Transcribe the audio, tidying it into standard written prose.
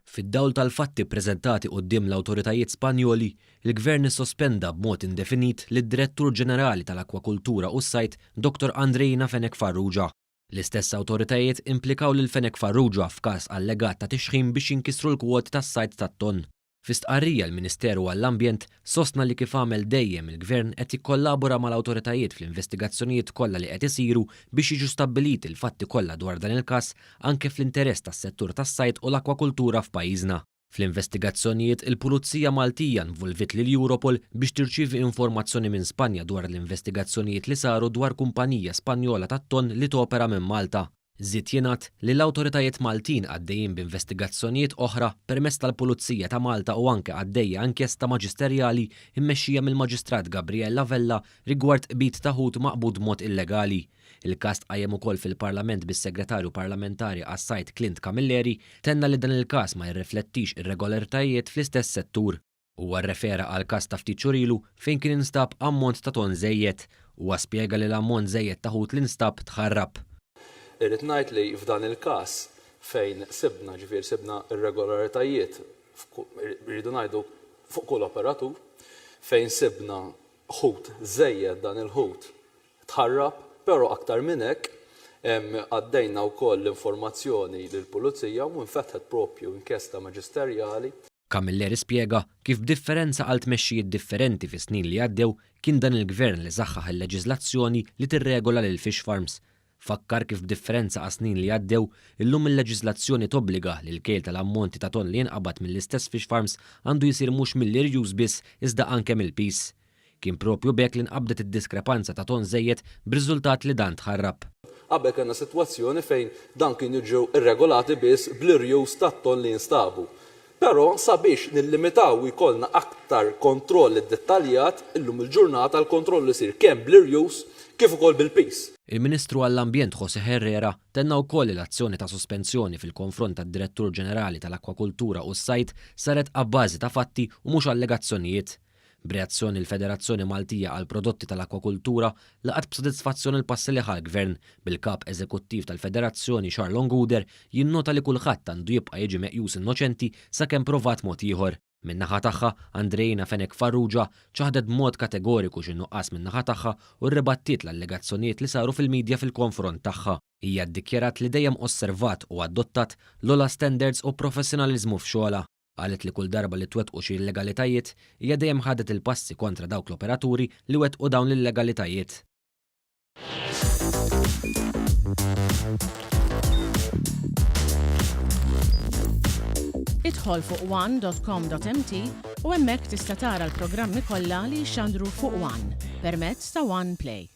Fid-dawl tal-fatti ppreżentati quddiem l-awtoritajiet Spanjoli, il-Gvern issospenda b'mod indefinit lid-Direttur Ġenerali tal-Akwakultura u s-Sajd Dr. Andreina Fenech Farrugia. L-istess awtoritajiet implikaw lil Fenech Farrugia f'każ allegat ta' tixħim biex jinkisru l-kwoti tas-sajd tat-tonn. Fi stqarrija l-Ministeru għall-Ambjent sostna li kif għamel dejjem il-Gvern qed jikkollabora mal-awtoritajiet fl-investigazzjonijiet kollha li qed isiru biex jiġu stabbiliti l-fatti kollha dwar dan il-każ anke fl-interess tas-settur tas-sajd u l-akwakultura f'pajjiżna. Fl-investigazzjonijiet il-Pulizija Maltija involvit lil Europol biex tirċievi informazzjoni minn Spanja dwar l-investigazzjonijiet li saru dwar kumpanija Spanjola tat-tonn li topera minn Malta. Żied jingħad li l-awtoritajiet Maltin għaddejjin b'investigazzjonijiet oħra permezz tal-Pulizija ta' Malta u anke għaddejja inkjesta maġisterjali mmexxija mill-Maġistrat Gabriella Vella rigward qbit ta' ħut maqbud b'mod illegali. Il-każ tqajjem ukoll fil-Parlament bis-Segretarju Parlamentari għas-Sajd Clint Camilleri tenna li dan il-każ ma jirriflettix irregolaritajiet fl-istess settur. Huwa rrefera għal każ ta' ftit xhur ilu fejn kien instab ammont ta' tonn żejjed. Huwa spjega li l-ammont żejjed ta' ħut li nstab tħarrab. Irrid ngħid li f'dan il-każ fejn sibna irregolaritajiet rridu ngħidu fuq kull operatur fejn sibna ħut żejjed dan il-ħut tħarrab, però aktar minn hekk għaddejna wkoll l-informazzjoni lill-Pulizija u nfetħet proprju inkjesta maġisterjali. Camilleri spjega kif b'differenza għal tmexxijiet differenti fi snin li għaddew kien dan il-Gvern li saħħaħ il-leġiżlazzjoni li tirregola lil fish farms. Fakkar kif b'differenza għas snin li għaddew, illum il-leġiżlazzjoni tobbliga li l-kejl tal-ammonti ta' tonn li jinqabad mill-istess fish farms għandu jsir mhux mill-irjus biss iżda anke mill-pis. Kien propju bekk li nqabdet id-diskrepanza ta' tonn żejjed b'riżultat li dan tħarrab. Qabel kellna sitwazzjoni fejn dan kien jiġu irregolati biss bl-irjus tat-tonn li jinstabu. Però sabiex nillimitaw jkollna aktar kontroll iddettaljat illum il-ġurnata l-kontroll li jsir kemm bl-irjus kif ukoll bil-pis. Il-Ministru għall-Ambjent José Herrera tenna wkoll l-azzjoni ta' sospensjoni fil-konfront tad-Direttur Ġenerali tal-Akwakultura u s-Sajd saret abbażi ta' fatti u mhux allegazzjonijiet. B'reazzjoni l-Federazzjoni Maltija għal prodotti tal-akwakultura laqat b'sodisfazzjoni l-passi li ħal-Gvern bil-kap eżekuttiv tal-Federazzjoni Charlon Guder jinnota li kulħadd għandu jibqa' jiġi meqjus innoċenti sakemm provat mod ieħor. Min-naħa tagħha Andreina Fenech Farrugia ċaħdet b'mod kategoriku x'innuqqas min-naħa tagħha u rribattiet l-allegazzjonijiet li saru fil-midja fil-konfront tagħha. Hija ddikjarat li dejjem osservat u adottat l-ogħla standards u professjonaliżmu f'xogħla. Qalet li kull darba li twettqu xi illegalitajiet hija dejjem ħadet il-passi kontra dawk l-operaturi li wettqu dawn l-illegalitajiet. Idħol fuq one.com.mt u hemmhekk tista' tara l-programmi kollha li jxandru fuq One permezz ta' One Play.